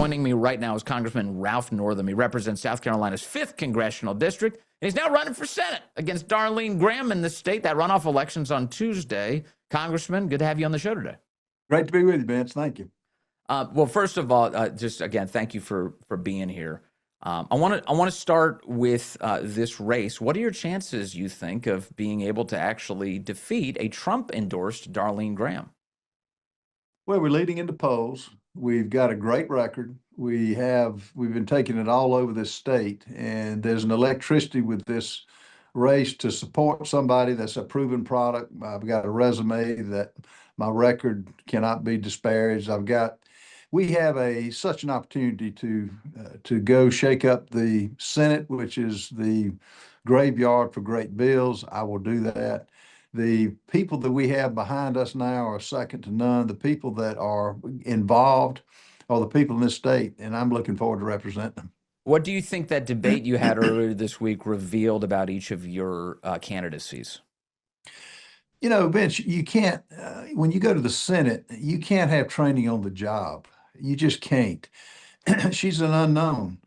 Joining me right now is Congressman Ralph Northam. He represents South Carolina's 5th Congressional District, and he's now running for Senate against Darlene Graham in the state. That runoff election's on Tuesday. Congressman, good to have you on the show today. Great to be with you, Vince. Thank you. Well, first of all, just again, thank you for being here. I want to start with this race. What are your chances, you think, of being able to actually defeat a Trump-endorsed Darlene Graham? Well, we're leading into polls. We've got a great record. We've been taking it all over this state, and there's an electricity with this race to support somebody that's a proven product. I've got a resume that my record cannot be disparaged. We have such an opportunity to go shake up the Senate, which is the graveyard for great bills. I will do that. The people that we have behind us now are second to none. The people that are involved are the people in this state, and I'm looking forward to representing them. What do you think that debate you had earlier this week revealed about each of your candidacies? You know, Vince, you can't, when you go to the Senate, you can't have training on the job. You just can't. She's an unknown.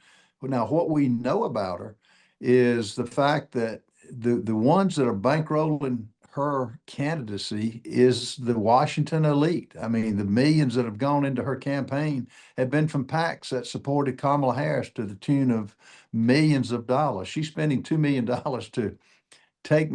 Now, what we know about her is the fact that the ones that are bankrolling her candidacy is the Washington elite. I mean, the millions that have gone into her campaign have been from PACs that supported Kamala Harris to the tune of millions of dollars. She's spending $2 million to take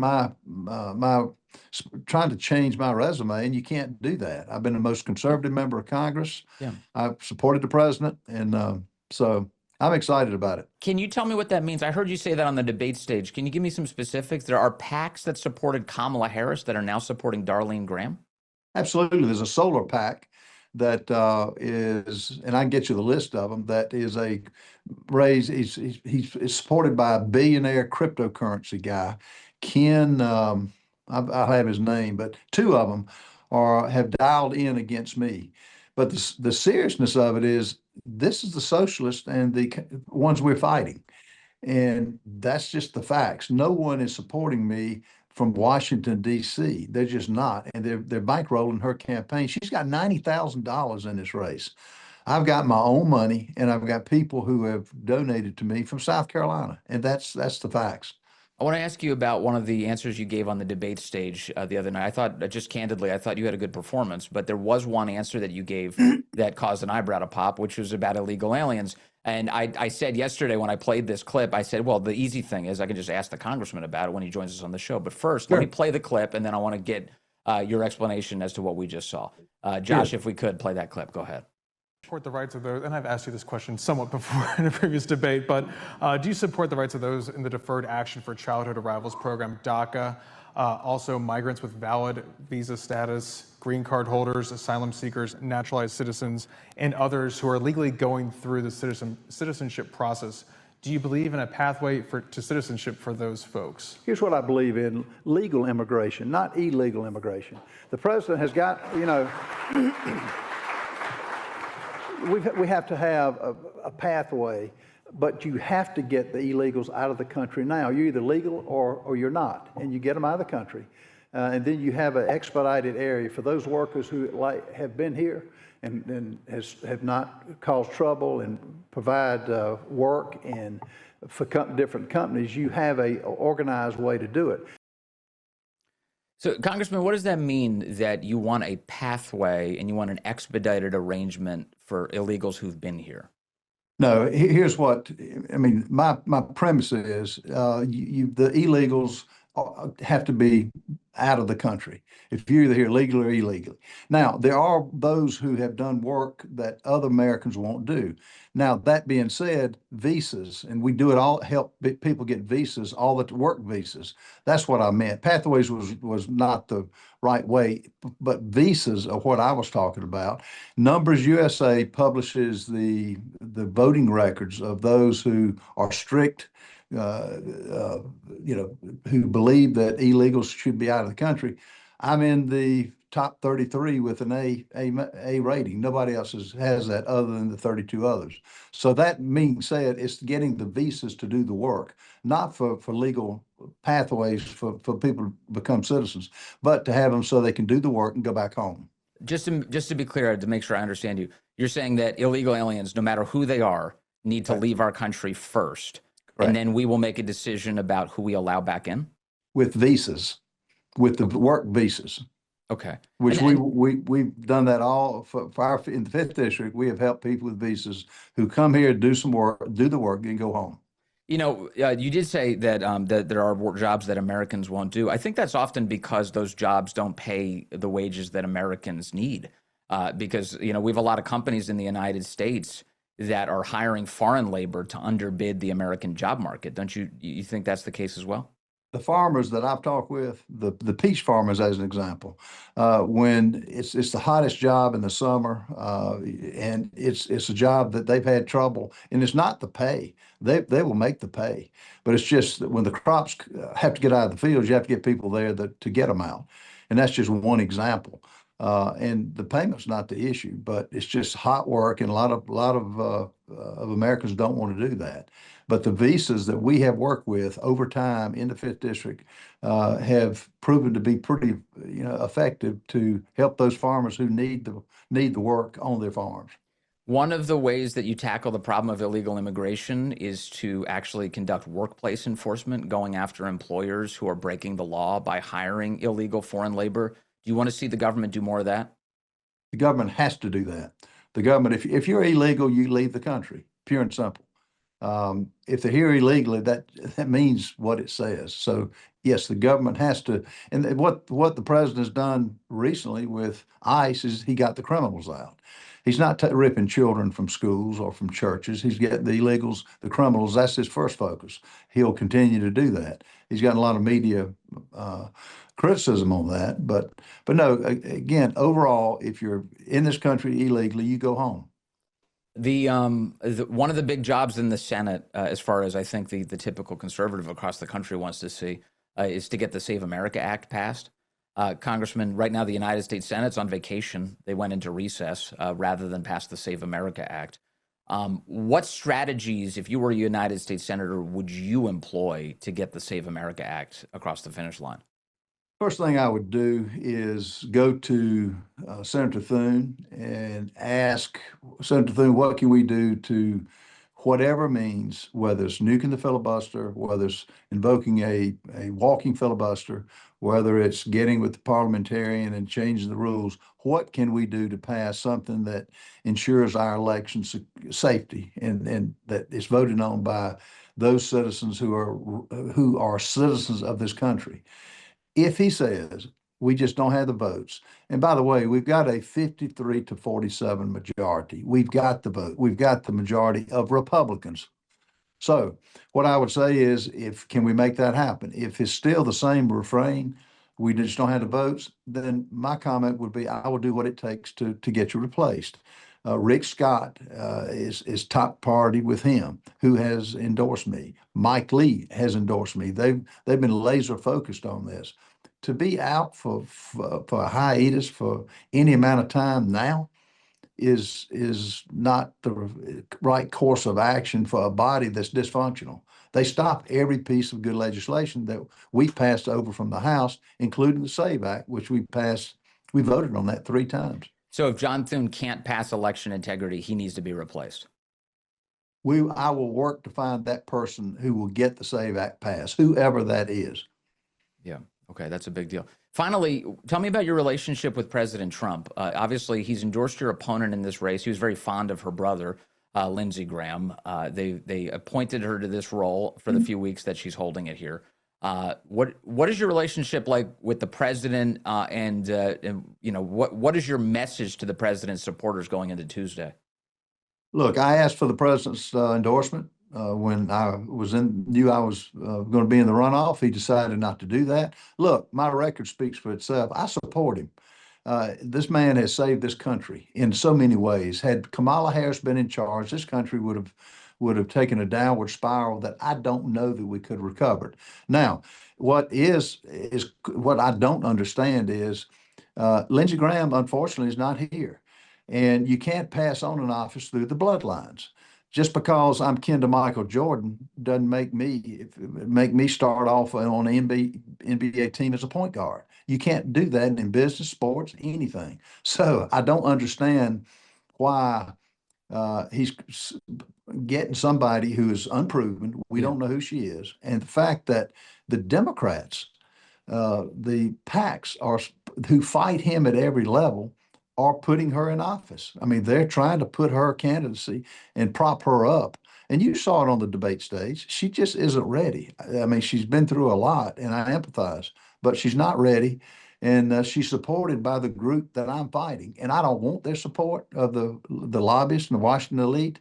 trying to change my resume, and you can't do that. I've been the most conservative member of Congress. Yeah. I've supported the president, and so I'm excited about it. Can you tell me what that means? I heard you say that on the debate stage. Can you give me some specifics? There are PACs that supported Kamala Harris that are now supporting Darlene Graham? Absolutely. There's a solar PAC that is, and I can get you the list of them, that is a raise. He's supported by a billionaire cryptocurrency guy, Ken, I'll have his name, but two of them have dialed in against me. But the seriousness of it is, this is the socialists and the ones we're fighting. And that's just the facts. No one is supporting me from Washington, D.C. They're just not. And they're bankrolling her campaign. She's got $90,000 in this race. I've got my own money, and I've got people who have donated to me from South Carolina. And that's the facts. I want to ask you about one of the answers you gave on the debate stage the other night. I thought, just candidly, I thought you had a good performance, but there was one answer that you gave that caused an eyebrow to pop, which was about illegal aliens. And I said yesterday when I played this clip, I said, well, the easy thing is I can just ask the congressman about it when he joins us on the show. But first, Let me play the clip, and then I want to get your explanation as to what we just saw. Josh, if we could play that clip, go ahead. Support the rights of those, and I've asked you this question somewhat before in a previous debate, but do you support the rights of those in the Deferred Action for Childhood Arrivals program, DACA, also migrants with valid visa status, green card holders, asylum seekers, naturalized citizens, and others who are legally going through the citizenship process? Do you believe in a pathway to citizenship for those folks? Here's what I believe in: legal immigration, not illegal immigration. The president has got, you know, we have to have a pathway, but you have to get the illegals out of the country now. You're either legal or you're not, and you get them out of the country. And then you have an expedited area for those workers who have been here and have not caused trouble and provide work and for different companies. You have a organized way to do it. So, Congressman, what does that mean that you want a pathway and you want an expedited arrangement for illegals who've been here? No, here's what, I mean, my premise is the illegals have to be out of the country if you're either here legally or illegally. Now, there are those who have done work that other Americans won't do. Now, that being said, visas, and we do it all, help people get visas, all the work visas. That's what I meant. Pathways was not the right way, but visas are what I was talking about. Numbers USA publishes the voting records of those who are strict, you know, who believe that illegals should be out of the country. I'm in the top 33 with an A rating. Nobody else has that other than the 32 others. So that being said, it's getting the visas to do the work, not for legal pathways for people to become citizens, but to have them so they can do the work and go back home. Just to be clear, to make sure I understand you, you're saying that illegal aliens, no matter who they are, need to Right. leave our country first, and Correct. then we will make a decision about who we allow back in. With visas, with the Okay. work visas, Okay. which And we've done that all for our, in the fifth district. We have helped people with visas who come here, do some work, do the work, and go home. you did say that that there are jobs that Americans won't do. I think that's often because those jobs don't pay the wages that Americans need. Because we have a lot of companies in the United States that are hiring foreign labor to underbid the American job market. Don't you think that's the case as well? The farmers that I've talked with, the peach farmers as an example, when it's the hottest job in the summer, and it's a job that they've had trouble, and it's not the pay. They will make the pay, but it's just that when the crops have to get out of the fields, you have to get people there to get them out, and that's just one example. And the payment's not the issue, but it's just hot work, and a lot of Americans don't want to do that. But the visas that we have worked with over time in the fifth district have proven to be pretty, effective to help those farmers who need the work on their farms. One of the ways that you tackle the problem of illegal immigration is to actually conduct workplace enforcement, going after employers who are breaking the law by hiring illegal foreign labor. Do you want to see the government do more of that? The government has to do that. The government, if you're illegal, you leave the country, pure and simple. If they're here illegally, that means what it says. So yes, the government has to. And what the president has done recently with ICE is he got the criminals out. He's not ripping children from schools or from churches. He's getting the illegals, the criminals. That's his first focus. He'll continue to do that. He's gotten a lot of media uh, criticism on that, but no. Again, overall, if you're in this country illegally, you go home. One of the big jobs in the Senate, as far as I think the typical conservative across the country wants to see, is to get the Save America Act passed. Congressman, right now the United States Senate's on vacation. They went into recess rather than pass the Save America Act. What strategies, if you were a United States Senator, would you employ to get the Save America Act across the finish line? First thing I would do is go to Senator Thune and ask Senator Thune, what can we do to whatever means, whether it's nuking the filibuster, whether it's invoking a walking filibuster, whether it's getting with the parliamentarian and changing the rules, what can we do to pass something that ensures our election safety and that is voted on by those citizens who are citizens of this country? If he says we just don't have the votes, and by the way, we've got a 53-47 majority. We've got the vote. We've got the majority of Republicans. So what I would say is, if can we make that happen? If it's still the same refrain, we just don't have the votes, then my comment would be, I will do what it takes to get you replaced. Rick Scott is top priority with him, who has endorsed me. Mike Lee has endorsed me. They've been laser focused on this. To be out for a hiatus for any amount of time now is not the right course of action for a body that's dysfunctional. They stop every piece of good legislation that we passed over from the House, including the SAVE Act, which we passed. We voted on that 3 times. So if John Thune can't pass election integrity, he needs to be replaced. I will work to find that person who will get the SAVE Act passed, whoever that is. Yeah. Okay. That's a big deal. Finally, tell me about your relationship with President Trump. Obviously, he's endorsed your opponent in this race. He was very fond of her brother, Lindsey Graham. They appointed her to this role for the few weeks that she's holding it here. What is your relationship like with the president? What is your message to the president's supporters going into Tuesday? Look, I asked for the president's endorsement when I knew I was going to be in the runoff. He decided not to do that. Look, my record speaks for itself. I support him. This man has saved this country in so many ways. Had Kamala Harris been in charge, this country would have taken a downward spiral that I don't know that we could have recovered. Now, what I don't understand is Lindsey Graham, unfortunately, is not here. And you can't pass on an office through the bloodlines. just because I'm kin to Michael Jordan doesn't make me start off on an NBA team as a point guard. You can't do that in business, sports, anything. So I don't understand why he's getting somebody who is unproven. We don't know who she is, and the fact that the Democrats, the PACs, are who fight him at every level, are putting her in office. I mean, they're trying to put her candidacy and prop her up. And you saw it on the debate stage. She just isn't ready. I mean, she's been through a lot, and I empathize, but she's not ready. And she's supported by the group that I'm fighting. And I don't want their support of the lobbyists and the Washington elite.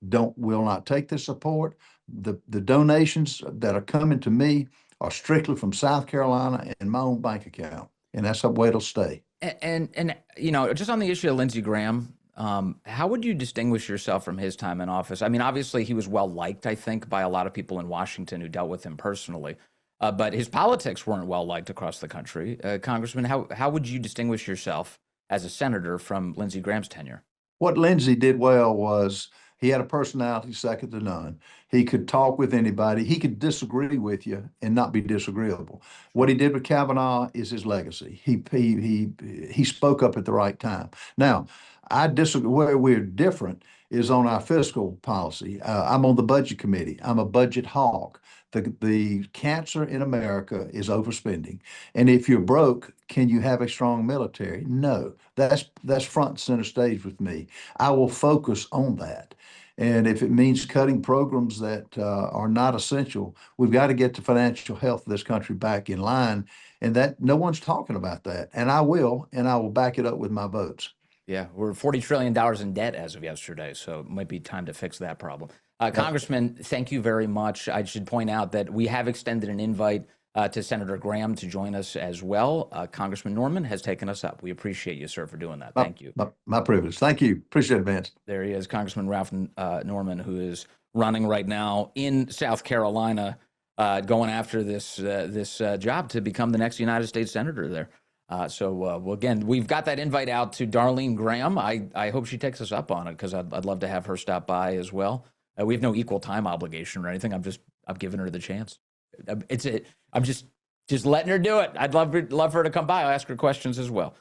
Will not take the support. The donations that are coming to me are strictly from South Carolina and my own bank account, and that's the way it'll stay. And you know, just on the issue of Lindsey Graham, how would you distinguish yourself from his time in office? I mean, obviously he was well liked, I think, by a lot of people in Washington who dealt with him personally, but his politics weren't well liked across the country. Congressman, how would you distinguish yourself as a senator from Lindsey Graham's tenure? What Lindsey did well was he had a personality second to none. He could talk with anybody. He could disagree with you and not be disagreeable. What he did with Kavanaugh is his legacy. He spoke up at the right time. Now, I disagree. Where we're different is on our fiscal policy. I'm on the budget committee. I'm a budget hawk. The cancer in America is overspending. And if you're broke, can you have a strong military? No, that's front and center stage with me. I will focus on that. And if it means cutting programs that are not essential, we've got to get the financial health of this country back in line. And that no one's talking about that. And I will back it up with my votes. Yeah, we're $40 trillion in debt as of yesterday, so it might be time to fix that problem. Congressman, thank you very much. I should point out that we have extended an invite to Senator Graham to join us as well. Congressman Norman has taken us up. We appreciate you, sir, for doing that. Thank you. My privilege. Thank you. Appreciate it, Vance. There he is, Congressman Ralph Norman, who is running right now in South Carolina, going after this job to become the next United States Senator there. Well, again, we've got that invite out to Darlene Graham. I hope she takes us up on it because I'd love to have her stop by as well. We have no equal time obligation or anything. I've given her the chance. I'm just letting her do it. I'd love her to come by. I'll ask her questions as well.